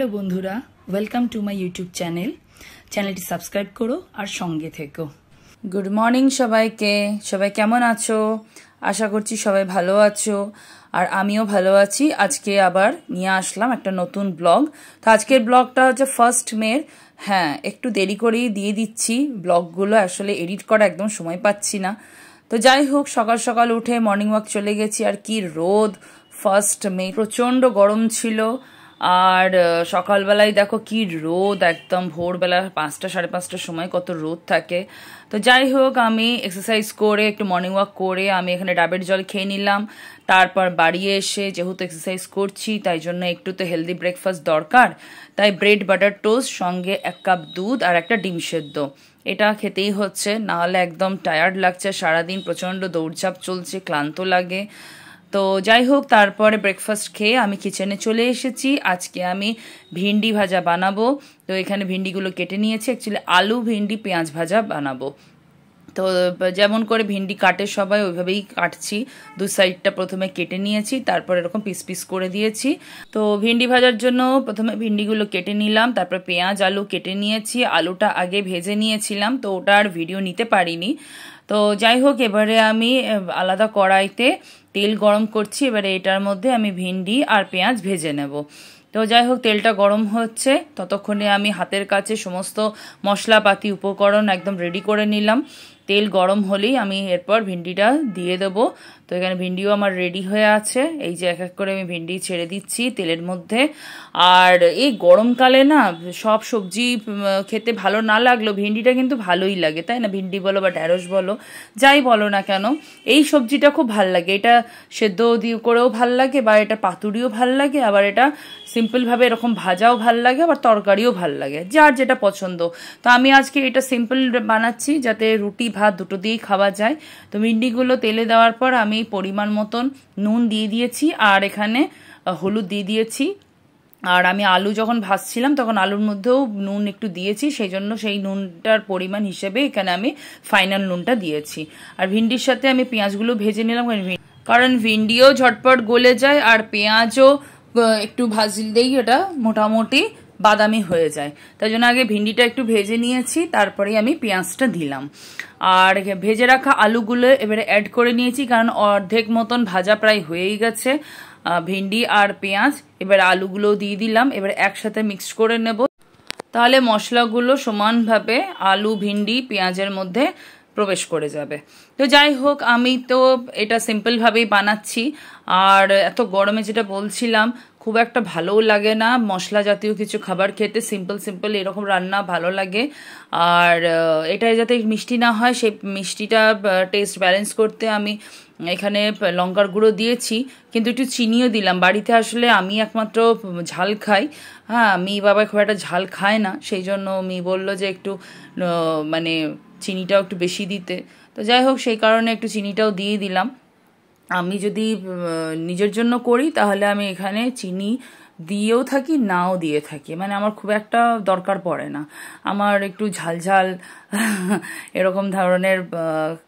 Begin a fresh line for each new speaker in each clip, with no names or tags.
Hello বন্ধুরা, welcome to my YouTube চ্যানেলটি subscribe করো আর সঙ্গে থেকো। গুড মর্নিং সবাইকে। সবাই কেমন আছো? আশা করছি সবাই ভালো আছো, আর আমিও ভালো আছি। আজকে আবার নিয়ে আসলাম একটা নতুন ব্লগ। তো আজকের ব্লগটা হচ্ছে 1 মে। হ্যাঁ, একটু দেরি করেই দিয়ে দিচ্ছি ব্লগগুলো, আসলে এডিট করা একদম সময় পাচ্ছি না। তো যাই হোক, সকাল সকাল উঠে মর্নিং ওয়াক চলে গেছি। আর কি রোদ! 1 মে প্রচণ্ড গরম ছিল। আর সকালবেলায় দেখো কি রোদ, একদম ভোরবেলা 5টা সাড়ে 5টার সময় কত রোদ থাকে। তো যাই হোক, আমি এক্সারসাইজ করে একটু মর্নিং ওয়াক করে আমি এখানে ডাবের জল খেয়ে নিলাম। তারপর বাড়ি এসে যেহেতু এক্সারসাইজ করছি, তাই জন্য একটু তো হেলদি ব্রেকফাস্ট দরকার। তাই ব্রেড বাটার টোস্ট সঙ্গে 1 কাপ দুধ আর একটা ডিম সেদ্ধ, এটা খেতেই হচ্ছে, নাহলে একদম টায়ার্ড লাগছে। সারাদিন প্রচণ্ড দৌড়ঝাঁপ চলছে, ক্লান্ত লাগে। তো যাই হোক, তারপরে ব্রেকফাস্ট খেয়ে আমি কিচেনে চলে এসেছি। আজকে আমি ভিন্ডি ভাজা বানাবো। তো এখানে ভিন্ডিগুলো কেটে নিয়েছি, অ্যাকচুয়ালি আলু ভিন্ডি পেঁয়াজ ভাজা বানাবো। তো যেমন করে ভিন্ডি কাটে সবাই, ওইভাবেই কাটছি। দু সাইডটা প্রথমে কেটে নিয়েছি, তারপর এরকম পিস পিস করে দিয়েছি। তো ভিন্ডি ভাজার জন্য প্রথমে ভিন্ডিগুলো কেটে নিলাম, তারপর পেঁয়াজ আলু কেটে নিয়েছি। আলুটা আগে ভেজে নিয়েছিলাম, তো ওটা আর ভিডিও নিতে পারিনি। তো যাই হোক, এবারে আমি আলাদা কড়াইতে তেল গরম করছি। এবারে এটার মধ্যে আমি ভিন্ডি আর পেঁয়াজ ভেজে নেব। তো যাই হোক, তেলটা গরম হচ্ছে, ততক্ষণে আমি হাতের কাছে সমস্ত মশলাপাতি উপকরণ একদম রেডি করে নিলাম। তেল গরম হলেই আমি এরপর ভিন্ডিটা দিয়ে দেবো। তো এখানে ভিন্ডিও আমার রেডি হয়ে আছে। এই যে এক এক করে আমি ভিন্ডি ছেড়ে দিচ্ছি তেলের মধ্যে। আর এই গরমকালে না, সব সবজি খেতে ভালো না লাগলেও ভিন্ডিটা কিন্তু ভালোই লাগে, তাই না? ভিন্ডি বলো বা ঢ্যাঁড়স বলো, যাই বলো না কেন, এই সবজিটা খুব ভাল লাগে। এটা সেদ্ধ দিয়ে করেও ভাল লাগে, বা এটা পাতুরিও ভাল লাগে, আবার এটা সিম্পলভাবে এরকম ভাজাও ভাল লাগে, আবার তরকারিও ভাল লাগে, যার যেটা পছন্দ। তো আমি আজকে এটা সিম্পল বানাচ্ছি, যাতে রুটি ভাত দুটো দিয়েই খাওয়া যায়। তো ভিন্ডিগুলো তেলে দেওয়ার পর আমি পরিমাণ মতন নুন দিয়ে দিয়েছি, আর এখানে হলুদ দিয়ে দিয়েছি। আর আমি আলু যখন ভাজছিলাম তখন আলুর মধ্যেও নুন একটু দিয়েছি, সেই জন্য সেই নুনটার পরিমাণ হিসেবে এখানে আমি ফাইনাল নুনটা দিয়েছি। আর ভিন্ডির সাথে আমি পেঁয়াজগুলো ভেজে নিলাম, কারণ ভিন্ডিও ঝটপট গলে যায়, আর পেঁয়াজও একটু ভাজলেই এটা মোটামুটি বাদামি হয়ে যায়। তাই জন্য আগে ভিন্ডিটা একটু ভেজে নিয়েছি, তারপরে আমি পেঁয়াজটা দিলাম। আর ভেজে রাখা আলুগুলো এবারে অ্যাড করে নিয়েছি, কারণ অর্ধেক মতন ভাজা প্রায় হয়েই গেছে ভিন্ডি আর পেঁয়াজ। এবার আলুগুলো দিয়ে দিলাম, এবার একসাথে মিক্স করে নেব, তাহলে মশলাগুলো সমানভাবে আলু ভিন্ডি পেঁয়াজের মধ্যে প্রবেশ করে যাবে। তো যাই হোক, আমি তো এটা সিম্পলভাবেই বানাচ্ছি। আর এত গরমে যেটা বলছিলাম, খুব একটা ভালোও লাগে না মশলা জাতীয় কিছু খাবার খেতে। সিম্পল এরকম রান্না ভালো লাগে। আর এটা যাতে মিষ্টি না হয়, সেই মিষ্টিটা টেস্ট ব্যালেন্স করতে আমি এখানে লঙ্কার গুঁড়ো দিয়েছি, কিন্তু একটু চিনিও দিলাম। বাড়িতে আসলে আমি একমাত্র ঝাল খাই। হ্যাঁ, বাবা খুব একটা ঝাল খায় না, সেই জন্য বললো যে একটু মানে চিনিটাও একটু বেশি দিতে। তো যাই হোক, সেই কারণে একটু চিনিটাও দিয়ে দিলাম। আমি যদি নিজের জন্য করি তাহলে আমি এখানে চিনি দিয়েও থাকি, নাও দিয়ে থাকি, মানে আমার খুব একটা দরকার পড়ে না। আমার একটু ঝাল এরকম ধরনের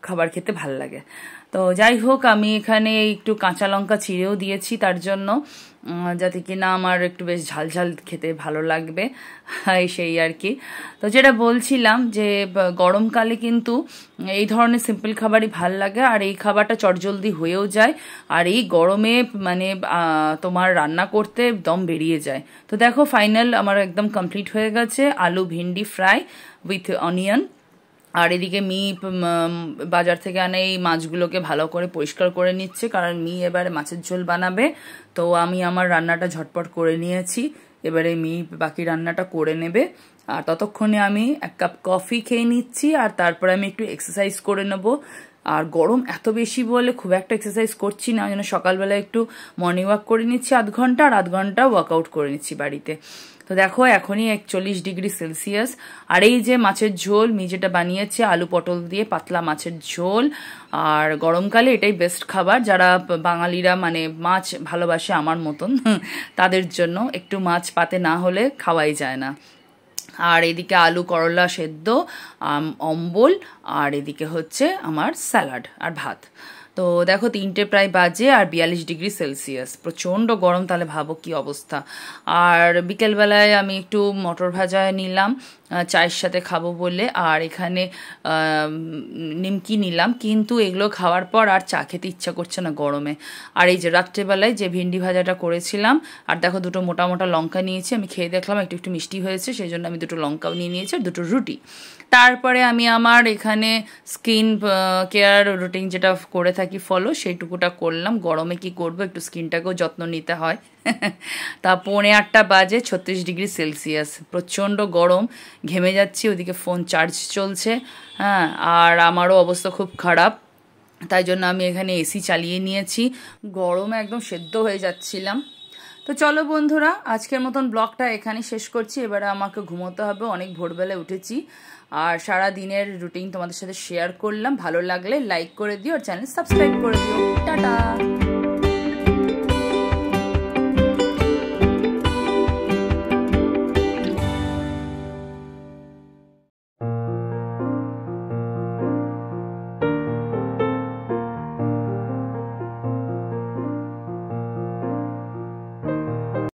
খাবার খেতে ভাল লাগে। তো যাই হোক, আমি এখানে একটু কাঁচা লঙ্কা চিড়েও দিয়েছি তার জন্য, যাতে কিনা আমার একটু বেশ ঝাল খেতে ভালো লাগবে, সেই আর কি। তো যেটা বলছিলাম যে গরমকালে কিন্তু এই ধরনের সিম্পল খাবারই ভাল লাগে, আর এই খাবারটা চটজলদি হয়েও যায়। আর এই গরমে মানে তোমার রান্না করতে দম বেরিয়ে যায়। তো দেখো, ফাইনাল আমার একদম কমপ্লিট হয়ে গেছে আলু ভিন্ডি ফ্রাই উইথ অনিয়ন। আর এদিকে বাজার থেকে আনে এই মাছগুলোকে ভালো করে পরিষ্কার করে নিচ্ছে, কারণ এবারে মাছের ঝোল বানাবে। তো আমি আমার রান্নাটা ঝটপট করে নিয়েছি, এবারে বাকি রান্নাটা করে নেবে। আর ততক্ষণে আমি 1 কাপ কফি খেয়ে নিচ্ছি, আর তারপরে আমি একটু এক্সারসাইজ করে নেব। আর গরম এত বেশি বলে খুব একটা এক্সারসাইজ করছি না, ওই জন্য সকালবেলা একটু মর্নিং ওয়াক করে নিচ্ছি 1/2 ঘন্টা, আর 1/2 ঘন্টা ওয়ার্কআউট করে নিচ্ছি বাড়িতে। তো দেখো, এখনই 41 ডিগ্রি সেলসিয়াস। আর এই যে মাছের ঝোল যেটা বানিয়েছে আলু পটল দিয়ে পাতলা মাছের ঝোল। আর গরমকালে এটাই বেস্ট খাবার, যারা বাঙালিরা মানে মাছ ভালোবাসে আমার মতন, তাদের জন্য একটু মাছ পাতে না হলে খাওয়াই যায় না। আর এদিকে আলু করলা সেদ্ধ, অম্বল, আর এদিকে হচ্ছে আমার স্যালাড আর ভাত। তো দেখো 3টে প্রায় বাজে আর 42 ডিগ্রি সেলসিয়াস, প্রচণ্ড গরম। তাহলে ভাবো কি অবস্থা। আর বিকেলবেলায় আমি একটু মটর ভাজা নিলাম চায়ের সাথে খাবো বলে, আর এখানে নিমকি নিলাম, কিন্তু এগুলো খাওয়ার পর আর চা খেতে ইচ্ছা করছে না গরমে। আর এই যে রাত্রেবেলায় যে ভিন্ডি ভাজাটা করেছিলাম, আর দেখো দুটো মোটা মোটা লঙ্কা নিয়েছি, আমি খেয়ে দেখলাম একটু একটু মিষ্টি হয়েছে, সেই জন্য আমি দুটো লঙ্কাও নিয়ে নিয়েছি আর দুটো রুটি। তারপরে আমি আমার এখানে স্কিন কেয়ার রুটিন যেটা করে থাকি ফলো, সেইটুকুটা করলাম। গরমে কি করব, একটু স্কিনটাকেও যত্ন নিতে হয়। তা 8:45 বাজে, 36 ডিগ্রি সেলসিয়াস, প্রচণ্ড গরম, ঘেমে যাচ্ছি। ওদিকে ফোন চার্জ চলছে, হ্যাঁ, আর আমারও অবস্থা খুব খারাপ, তাই জন্য আমি এখানে এসি চালিয়ে নিয়েছি, গরমে একদম সেদ্ধ হয়ে যাচ্ছিলাম। তো চলো বন্ধুরা, আজকের মতন ব্লগটা এখানে শেষ করছি। এবারে আমাকে ঘুমোতে হবে, অনেক ভোরবেলায় উঠেছি, আর সারা দিনের রুটিন তোমাদের সাথে শেয়ার করলাম। ভালো লাগলে লাইক করে দিও আর চ্যানেল সাবস্ক্রাইব করে দিও। টাটা।